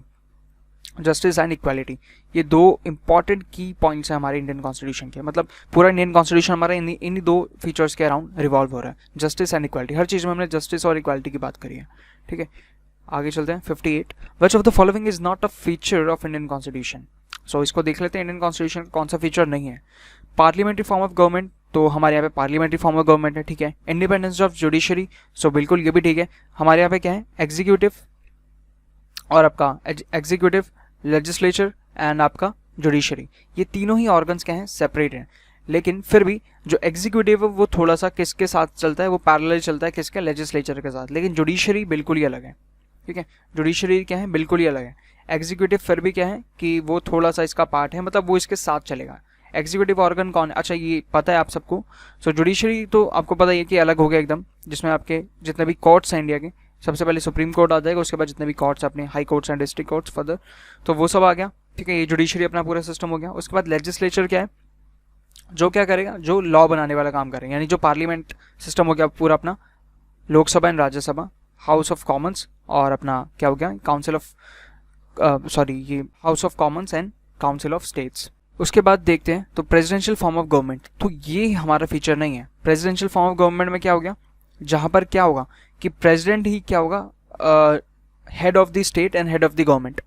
जस्टिस एंड इक्वालिटी, ये दो इंपॉर्टेंट की पॉइंट्स हैं हमारे इंडियन कॉन्स्टिट्यूशन के। मतलब पूरा इंडियन कॉन्स्टिट्यूशन हमारा इन्हीं दो फीचर्स के अराउंड रिवॉल्व हो रहा है, जस्टिस एंड इक्वालिटी। हर चीज़ में हमने जस्टिस और इक्वालिटी की बात करी है। ठीक है, आगे चलते हैं। 58, which of the following is not a feature of Indian constitution. So इसको देख लेते हैं, इंडियन कॉन्स्टिट्यूशन कौन सा फीचर नहीं है। पार्लियामेंट्री फॉर्म ऑफ गवर्नमेंट, तो हमारे यहाँ पे पार्लियामेंट्री फॉर्म ऑफ गवर्नमेंट है। ठीक है, इंडिपेंडेंस ऑफ जुडिशरी, सो बिल्कुल ये भी ठीक है। हमारे यहाँ पे क्या है, एग्जीक्यूटिव और आपका एग्जीक्यूटिव, लेजिस्लेचर एंड आपका जुडिशरी, ये तीनों ही ऑर्गन्स क्या हैं, सेपरेट हैं। लेकिन फिर भी जो एग्जीक्यूटिव है वो थोड़ा सा किसके साथ चलता है, वो पैरेलल चलता है किसके, लेजिस्लेचर के साथ। लेकिन जुडिशरी बिल्कुल ही अलग है। ठीक है, जुडिशरी क्या है, बिल्कुल ही अलग है। एग्जीक्यूटिव फिर भी क्या है कि वो थोड़ा सा इसका पार्ट है, मतलब वो इसके साथ चलेगा। एग्जीक्यूटिव ऑर्गन कौन है, अच्छा ये पता है आप सबको। सो जुडिशरी तो आपको पता ही है कि अलग हो गया एकदम, जिसमें आपके जितने भी कोर्ट्स हैं इंडिया के, सबसे पहले सुप्रीम कोर्ट आ जाएगा, उसके बाद जितने भी कोर्ट्स अपने high courts and district courts further, तो वो सब आ गया। ठीक है, ये जुडिशरी अपना पूरा सिस्टम हो गया। उसके बाद लेजिस्लेचर क्या है, जो क्या करेगा, जो लॉ बनाने वाला काम करेगा, यानी जो पार्लियामेंट सिस्टम हो गया पूरा अपना, Lok Sabha and Rajya Sabha, house of Commons और अपना क्या हो गया, काउंसिल ऑफ ये house of Commons and council of states. उसके बाद देखते हैं तो प्रेसिडेंशियल फॉर्म ऑफ गवर्नमेंट, तो ये हमारा फीचर नहीं है। प्रेसिडेंशियल फॉर्म ऑफ गवर्नमेंट में क्या हो गया, जहाँ पर क्या होगा कि प्रेसिडेंट ही क्या होगा, head of the state and head of the government,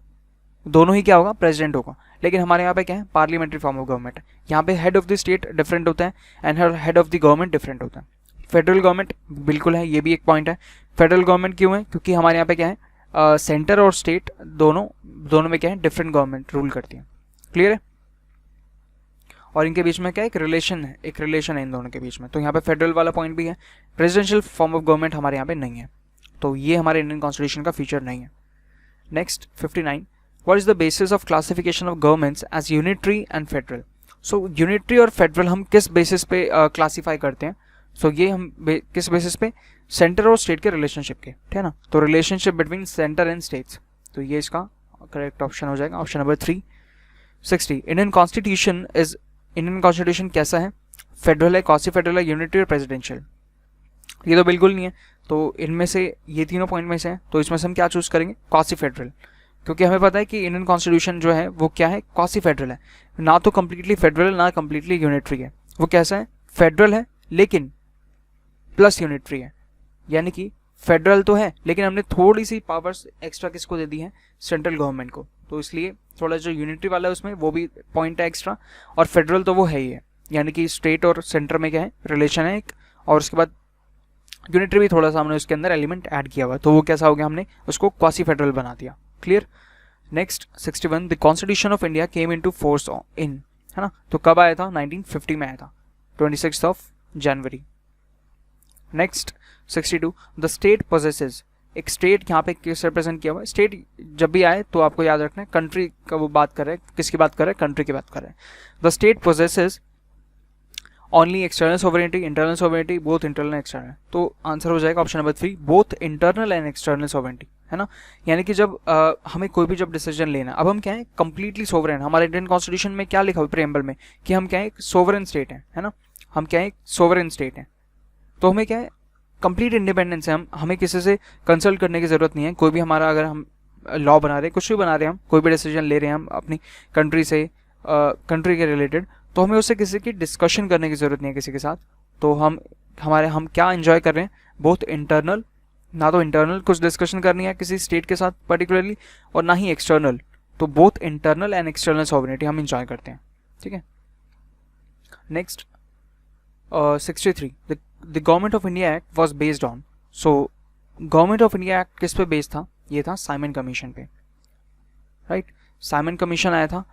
दोनों ही क्या होगा, प्रेसिडेंट होगा। लेकिन हमारे यहाँ पे क्या है, पार्लियामेंट्री फॉर्म ऑफ गवर्नमेंट है। यहाँ पे head of the state different होता है and head of the government different होता है। फेडरल गवर्नमेंट बिल्कुल है, ये भी एक पॉइंट है। फेडरल गवर्नमेंट क्यों है, क्योंकि हमारे यहाँ पे क्या है, सेंटर और स्टेट दोनों में क्या है, डिफरेंट गवर्नमेंट रूल करती है। क्लियर है? और इनके बीच में क्या एक रिलेशन है इन दोनों के बीच में। तो यहाँ पे फेडरल वाला पॉइंट भी है, प्रेसिडेंशियल फॉर्म ऑफ गवर्नमेंट हमारे यहाँ पे नहीं है, तो ये हमारे इंडियन कॉन्स्टिट्यूशन का फीचर नहीं है। Next 59, what is the basis of classification of governments as unitary and federal. So unitary और फेडरल हम किस बेसिस पे क्लासीफाई करते हैं? सो ये हम किस बेसिस पे, सेंटर और स्टेट के रिलेशनशिप के, ठीक है ना। तो relationship between centre and states, तो ये इसका करेक्ट ऑप्शन हो जाएगा, ऑप्शन नंबर 3। 60, इंडियन कॉन्स्टिट्यूशन कैसा है, फेडरल है, क्वासी फेडरल है, यूनिटरी और प्रेसिडेंशियल? ये तो बिल्कुल नहीं है। तो इनमें से ये तीनों पॉइंट में से है, तो इसमें से हम क्या चूज करेंगे, क्वासी फेडरल, क्योंकि हमें पता है कि इंडियन कॉन्स्टिट्यूशन जो है वो क्या है, क्वासी फेडरल है, ना तो कम्प्लीटली फेडरल ना कम्प्लीटली यूनिटरी है। वो कैसा है, फेडरल है लेकिन प्लस यूनिटरी है, यानी कि फेडरल तो है लेकिन हमने थोड़ी सी पावर्स एक्स्ट्रा किसको दे दी है, सेंट्रल गवर्नमेंट को, तो इसलिए थोड़ा जो यूनिटरी वाला है उसमें वो भी पॉइंट है एक्स्ट्रा, और फेडरल तो वो है ही है, यानी कि स्टेट और सेंटर में क्या है, रिलेशन है एक, और उसके बाद यूनिटरी भी थोड़ा सा हमने उसके अंदर एलिमेंट ऐड किया हुआ, तो वो कैसा हो गया, हमने उसको क्वासी फेडरल बना दिया। Clear? Next 61, the constitution of India came into force in, है ना, तो कब आया था, 1950 में आया था, 26 जनवरी। नेक्स्ट 62, द स्टेट पोजेसेस, एक स्टेट यहाँ पे किस रिप्रेजेंट किया हुआ है, स्टेट जब भी आए तो आपको याद रखना है कंट्री का वो बात कर रहे हैं, किसकी बात कर रहे हैं, कंट्री की बात कर रहे हैं। The state possesses only external sovereignty, internal sovereignty, both internal and external, तो आंसर हो जाएगा option number 3, both internal and external sovereignty, है ना। यानी कि जब हमें कोई भी जब डिसीजन लेना, अब हम क्या है, कंप्लीटली सोवरेन, हमारे इंडियन कॉन्स्टिट्यूशन में क्या लिखा हुआ प्रीएम्बल में कि हम क्या है, सोवरेन स्टेट है ना, हम क्या है, सोवरेन स्टेट है, तो हमें क्या है, कंप्लीट इंडिपेंडेंस है, हमें किसी से कंसल्ट करने की जरूरत नहीं है। कोई भी हमारा, अगर हम लॉ बना रहे हैं, कुछ भी बना रहे हैं, हम कोई भी डिसीजन ले रहे हैं हम अपनी कंट्री से, कंट्री के रिलेटेड, तो हमें उससे किसी की डिस्कशन करने की जरूरत नहीं है किसी के साथ। तो हम क्या एंजॉय कर रहे हैं, बोथ इंटरनल, ना तो इंटरनल कुछ डिस्कशन करनी है किसी स्टेट के साथ पर्टिकुलरली, और ना ही एक्सटर्नल, तो both internal and external sovereignty हम एंजॉय करते हैं। ठीक है। Next 63, the government of India act was based on, so government of India act किस पे बेस्ड था, ये था साइमन कमीशन पे, राइट। साइमन कमीशन आया था,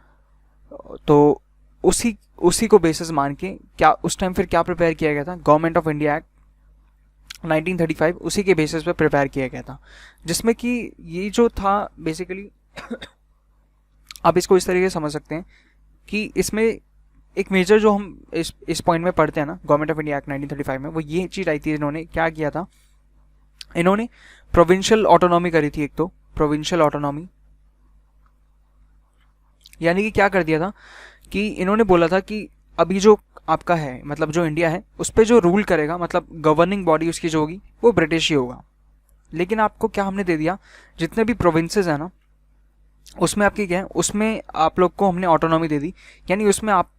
तो उसी को बेसिस मान के क्या उस टाइम फिर क्या प्रिपेयर किया गया था, गवर्नमेंट ऑफ इंडिया एक्ट 1935, उसी के बेसिस पे प्रिपेयर किया गया था, जिसमें कि ये जो था बेसिकली आप इसको इस तरीके से समझ सकते हैं कि इसमें एक मेजर जो हम इस पॉइंट में पढ़ते हैं ना, गवर्नमेंट ऑफ इंडिया एक्ट 1935 में, वो ये चीज़ आई थी, इन्होंने क्या किया था, इन्होंने प्रोविंशियल ऑटोनॉमी करी थी। एक तो प्रोविंशियल ऑटोनॉमी यानी कि क्या कर दिया था कि इन्होंने बोला था कि अभी जो आपका है, मतलब जो इंडिया है, उस पर जो रूल करेगा, मतलब गवर्निंग बॉडी उसकी जो होगी वो ब्रिटिश ही होगा। लेकिन आपको क्या हमने दे दिया, जितने भी प्रोविंसेस हैं ना, उसमें आपकी क्या है, उसमें आप लोग को हमने ऑटोनॉमी दे दी, यानी उसमें आप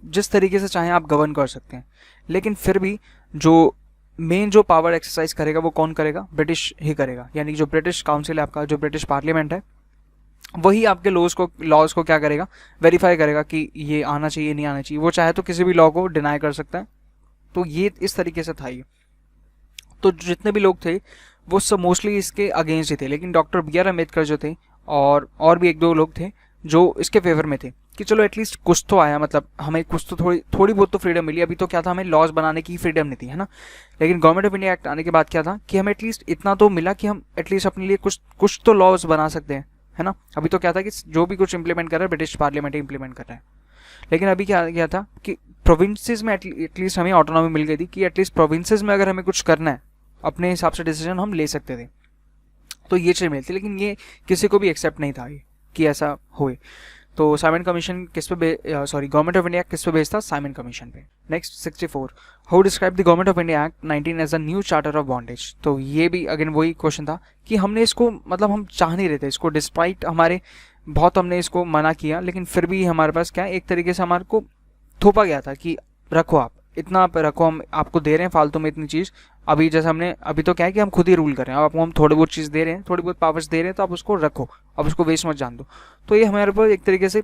जिस तरीके से चाहें आप गवर्न कर सकते हैं। लेकिन फिर भी जो मेन जो पावर एक्सरसाइज करेगा वो कौन करेगा, ब्रिटिश ही करेगा। यानी जो ब्रिटिश काउंसिल है आपका, जो ब्रिटिश पार्लियामेंट है, वही आपके लॉज को क्या करेगा, वेरीफाई करेगा कि ये आना चाहिए नहीं आना चाहिए। वो चाहे तो किसी भी लॉ को डिनाई कर सकता है। तो ये इस तरीके से था ये। तो जितने भी लोग थे वो सब मोस्टली इसके अगेंस्ट ही थे, लेकिन डॉक्टर बी आर अम्बेडकर जो थे और भी एक दो लोग थे जो इसके फेवर में थे कि चलो एटलीस्ट कुछ तो आया, मतलब हमें कुछ तो थोड़ी बहुत तो फ्रीडम मिली। अभी तो क्या था, हमें लॉज बनाने की फ्रीडम नहीं थी, है ना। लेकिन गवर्नमेंट ऑफ इंडिया एक्ट आने के बाद क्या था कि हमें एटलीस्ट इतना तो मिला कि हम एटलीस्ट अपने लिए कुछ तो लॉज बना सकते हैं, है ना। अभी तो क्या था कि जो भी कुछ इंप्लीमेंट कर रहा है ब्रिटिश पार्लियामेंट इंप्लीमेंट कर रहा है। लेकिन अभी क्या था कि प्रोविंसेस में एटलीस्ट हमें ऑटोनॉमी मिल गई थी कि एटलीस्ट प्रोविंसेस में अगर हमें कुछ करना है अपने हिसाब से डिसीजन हम ले सकते थे। तो ये चीज़ मिलती, लेकिन ये किसी को भी एक्सेप्ट नहीं था ये कि ऐसा होए। तो साइमन कमीशन किस पे गवर्नमेंट ऑफ इंडिया किस पे बेस्ड था, साइमन कमीशन पे। Next 64, how describe the government of India act 19 as a new charter of bondage. तो ये भी अगेन वही क्वेश्चन था कि हमने इसको, मतलब हम चाह नहीं रहे थे इसको, डिस्पाइट हमारे बहुत हमने इसको मना किया, लेकिन फिर भी हमारे पास क्या है, एक तरीके से हमारे को थोपा गया था कि रखो आप इतना, आप रखो, हम आपको दे रहे हैं फालतू में इतनी चीज़। अभी जैसे हमने अभी तो क्या है कि हम खुद ही रूल कर रहे हैं, अब आपको हम थोड़ी बहुत चीज़ दे रहे हैं, थोड़ी बहुत पावर्स दे रहे हैं, तो आप उसको रखो, अब उसको वेस्ट मत जान दो। तो ये हमारे पास एक तरीके से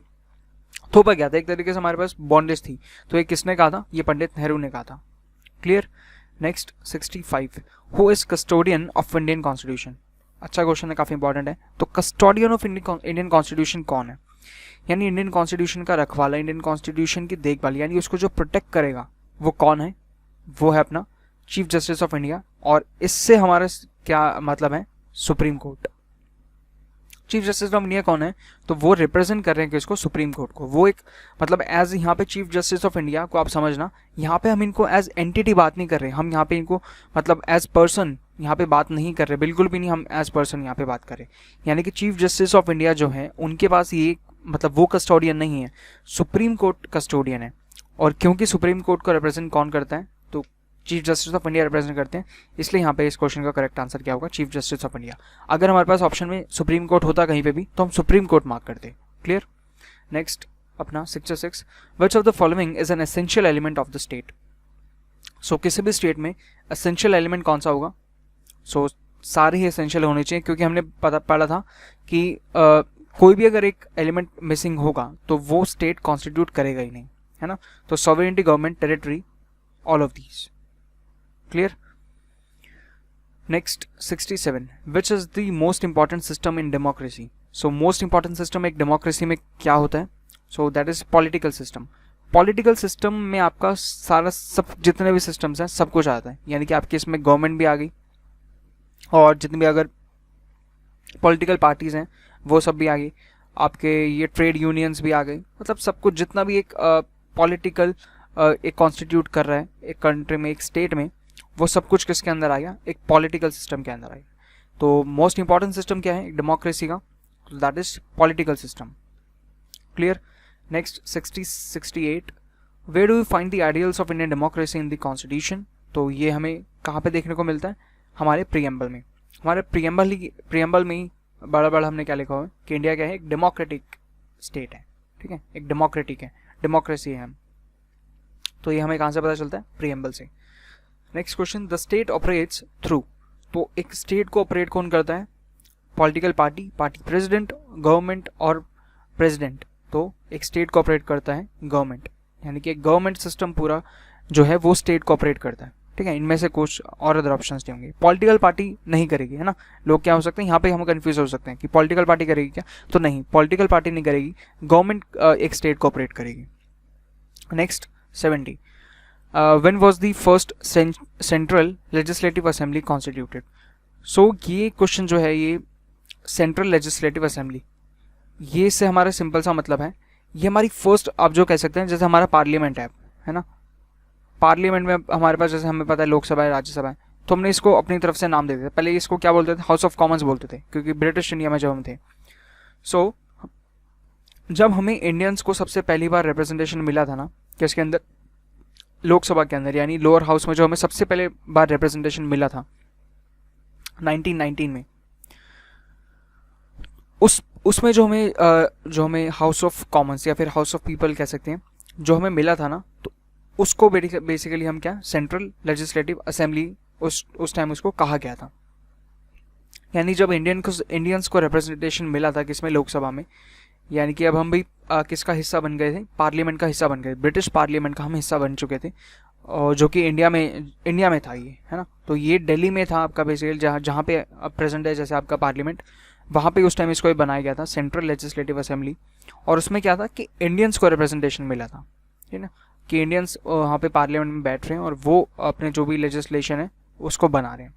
थोपा गया था, एक तरीके से हमारे पास बॉन्डेज थी। तो ये किसने कहा था, ये पंडित नेहरू ने कहा था। Clear. Next 65, who is custodian of Indian constitution. अच्छा क्वेश्चन है, काफ़ी इंपॉर्टेंट है। तो कस्टोडियन ऑफ इंडियन कॉन्स्टिट्यूशन कौन है? यानी इंडियन कॉन्स्टिट्यूशन का रखवाला, इंडियन कॉन्स्टिट्यूशन की देखभाल, यानी उसको जो प्रोटेक्ट करेगा वो कौन है? वो है अपना चीफ जस्टिस ऑफ इंडिया। और इससे हमारा क्या मतलब है? Supreme court. Chief justice of India कौन है? तो वो रिप्रेजेंट कर रहे हैं किसको? सुप्रीम कोर्ट को। वो एक मतलब एज यहाँ पे चीफ जस्टिस ऑफ इंडिया को आप समझना, यहाँ पे हम इनको एज एंटिटी बात नहीं कर रहे, हम यहाँ पे इनको मतलब एज पर्सन यहाँ पे बात नहीं कर रहे, बिल्कुल भी नहीं, हम एज पर्सन यहाँ पे बात कर रहे। यानी कि चीफ जस्टिस ऑफ इंडिया जो है उनके पास ये मतलब वो कस्टोडियन नहीं है, सुप्रीम कोर्ट कस्टोडियन है। और क्योंकि सुप्रीम कोर्ट को रिप्रेजेंट कौन करता है? तो chief justice of India represent करते हैं, इसलिए यहाँ पे इस क्वेश्चन का करेक्ट आंसर क्या होगा? Chief justice of India. अगर हमारे पास ऑप्शन में सुप्रीम कोर्ट होता कहीं पे भी तो हम सुप्रीम कोर्ट मार्क करते। क्लियर? नेक्स्ट अपना 66, which of the following is an essential element of the state? So किसी भी स्टेट में एसेंशियल एलिमेंट कौन सा होगा? सो सारे ही एसेंशियल होने चाहिए, क्योंकि हमने पढ़ा था कि कोई भी अगर एक एलिमेंट मिसिंग होगा तो वो स्टेट कॉन्स्टिट्यूट करेगा ही नहीं, है ना। तो sovereignty, government, territory, all of these. Clear? Next 67, which is the most important system in democracy? So most important system एक डेमोक्रेसी में क्या होता है? So that is political system. Political system में आपका सारा सब जितने भी सिस्टम्स हैं सब कुछ आता है, यानी कि आपके इसमें गवर्नमेंट भी आ गई और जितनी भी अगर पॉलिटिकल पार्टीज हैं वो सब भी आ गई, आपके ये ट्रेड यूनियंस भी आ गई, मतलब सब कुछ जितना भी एक पॉलिटिकल एक कॉन्स्टिट्यूट कर रहा है एक कंट्री में, एक स्टेट में, वो सब कुछ किसके अंदर आ गया? एक पॉलिटिकल सिस्टम के अंदर आ गया। तो मोस्ट इंपॉर्टेंट सिस्टम क्या है डेमोक्रेसी का? That is political system. Clear? Next 68, where do you find the ideals of Indian democracy in the constitution? तो ये हमें कहाँ पे देखने को मिलता है? हमारे प्रीएम्बल में। हमारे प्रीएम्बल में ही बड़ा बड़ा हमने क्या लिखा हुआ है कि इंडिया क्या है? एक डेमोक्रेटिक स्टेट है, ठीक है, एक डेमोक्रेटिक है, डेमोक्रेसी है हम। तो ये हमें कहाँ से पता चलता है? प्रीएम्बल से। Next question, the state operates through. तो एक स्टेट को ऑपरेट कौन करता है? Political party, party president, government और प्रेसिडेंट। तो एक स्टेट को ऑपरेट करता है गवर्नमेंट, यानी कि एक गवर्नमेंट सिस्टम पूरा जो है वो स्टेट को ऑपरेट करता है, ठीक है। इनमें से कुछ और अदर ऑप्शंस नहीं होंगे। पॉलिटिकल पार्टी नहीं करेगी, है ना। लोग क्या हो सकते हैं यहाँ पे हम कंफ्यूज हो सकते हैं कि पॉलिटिकल पार्टी करेगी क्या? तो नहीं, पॉलिटिकल पार्टी नहीं करेगी, गवर्नमेंट एक स्टेट को ऑपरेट करेगी। Next 70, when was the first central legislative assembly constituted? So ये क्वेश्चन जो है ये सेंट्रल लेजिस्लेटिव असेंबली, ये से हमारा सिंपल सा मतलब है ये हमारी फर्स्ट, आप जो कह सकते हैं जैसे हमारा पार्लियामेंट है ना। पार्लियामेंट में हमारे पास जैसे हमें पता है लोकसभा है, राज्यसभा है, तो हमने इसको अपनी तरफ से नाम देते थे। पहले इसको क्या बोलते थे? हाउस ऑफ कॉमन्स बोलते थे, क्योंकि ब्रिटिश इंडिया में जब हम थे। सो जब हमें इंडियंस को सबसे पहली बार रिप्रेजेंटेशन मिला था ना किसके अंदर? लोकसभा के अंदर, यानी लोअर हाउस में जो हमें सबसे पहले बार रिप्रेजेंटेशन मिला था 1919 में, उसमें जो हमें हाउस ऑफ कॉमन्स या फिर हाउस ऑफ पीपल कह सकते हैं, जो हमें मिला था ना, तो उसको बेसिकली हम क्या सेंट्रल लेजिस्लेटिव असेंबली उस टाइम उसको कहा गया था। यानी जब इंडियंस को रिप्रेजेंटेशन मिला था किसमें? लोकसभा में, यानी कि अब हम भी किसका हिस्सा बन गए थे? पार्लियामेंट का हिस्सा बन गए, ब्रिटिश पार्लियामेंट का हम हिस्सा बन चुके थे, और जो कि इंडिया में था ये, है ना। तो ये दिल्ली में था आपका बेसिकली, जहाँ पे अब प्रेजेंट है जैसे आपका पार्लियामेंट, वहाँ पे उस टाइम इसको बनाया गया था सेंट्रल लेजिस्लेटिव असेंबली। और उसमें क्या था कि इंडियंस को रिप्रेजेंटेशन मिला था, ठीक है, कि इंडियंस वहाँ पे पार्लियामेंट में बैठ रहे हैं और वो अपने जो भी लेजिस्लेशन है उसको बना रहे हैं,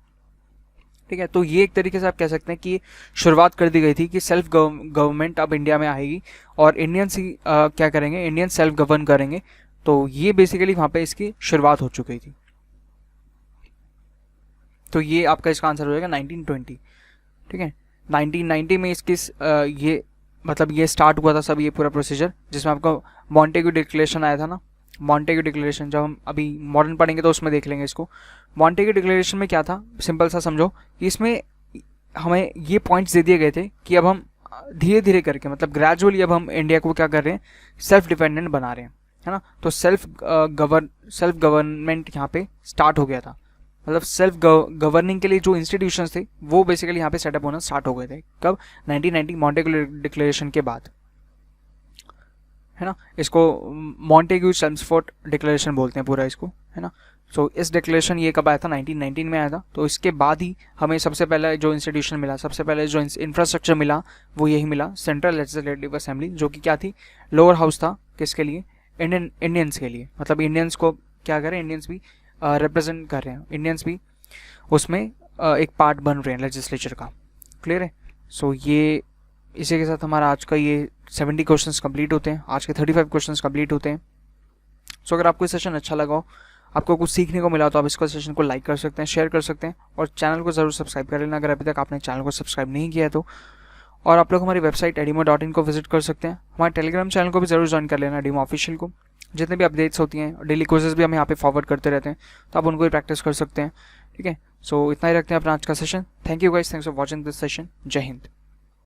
ठीक है। तो ये एक तरीके से आप कह सकते हैं कि शुरुआत कर दी गई थी कि सेल्फ गवर्नमेंट अब इंडिया में आएगी और इंडियंस ही क्या करेंगे? इंडियन सेल्फ गवर्न करेंगे। तो ये बेसिकली वहाँ पे इसकी शुरुआत हो चुकी थी। तो ये आपका इसका आंसर हो जाएगा 1920, ठीक है। 1990 में इसकी ये मतलब ये स्टार्ट हुआ था सब ये पूरा प्रोसीजर, जिसमें आपको मॉन्टेग्यू डिक्लेरेशन आया था ना। मॉन्टेग्यू डिक्लेरेशन जब हम अभी मॉडर्न पढ़ेंगे तो उसमें देख लेंगे इसको। मॉन्टेग्यू डिक्लेरेशन में क्या था, सिंपल सा समझो कि इसमें हमें ये पॉइंट्स दे दिए गए थे कि अब हम धीरे धीरे करके मतलब ग्रेजुअली अब हम इंडिया को क्या कर रहे हैं? सेल्फ डिपेंडेंट बना रहे हैं, है ना। तो सेल्फ गवर्नमेंट यहाँ पे स्टार्ट हो गया था, मतलब सेल्फ गवर्निंग के लिए जो इंस्टीट्यूशंस थे वो बेसिकली यहाँ पे सेटअप होना स्टार्ट हो गए थे। कब? 1990 मॉन्टेग्यू डिक्लेरेशन के बाद, है ना। इसको मॉन्टेग्यू चेम्सफोर्ड डिक्लेरेशन बोलते हैं पूरा इसको, है ना। सो इस डिक्लेरेशन ये कब आया था, 1919 में आया था। तो इसके बाद ही हमें सबसे पहला जो इंस्टीट्यूशन मिला, सबसे पहले जो इंफ्रास्ट्रक्चर मिला वो यही मिला, सेंट्रल लेजिस्लेटिव असेंबली, जो कि क्या थी, लोअर हाउस था। किसके लिए, इंडियंस के लिए, मतलब इंडियंस को क्या करें, इंडियंस भी रिप्रेजेंट कर रहे हैं, इंडियंस भी उसमें एक पार्ट बन रहे हैं लेजिस्लेचर का। क्लियर है। सो ये इसी के साथ हमारा आज का ये 70 क्वेश्चंस कंप्लीट होते हैं, आज के 35 क्वेश्चंस कंप्लीट होते हैं। सो अगर आपको सेशन अच्छा लगा हो, आपको कुछ सीखने को मिला, तो आप इसको सेशन को लाइक कर सकते हैं, शेयर कर सकते हैं, और चैनल को ज़रूर सब्सक्राइब कर लेना अगर अभी तक आपने चैनल को सब्सक्राइब नहीं किया है तो। और आप लोग हमारी वेबसाइट edimo.in को विजिट कर सकते हैं। हमारे टेलीग्राम चैनल को भी ज़रूर ज्वाइन कर लेना, एडिमो ऑफिशियल को। जितने भी अपडेट्स होती हैं, डेली कोर्सेज भी हम यहाँ पे फॉरवर्ड करते रहते हैं, तो आप उनको भी प्रैक्टिस कर सकते हैं। ठीक है। सो इतना ही रखते हैं अपना आज का session. Thank you guys, thanks for watching this session. जय हिंद।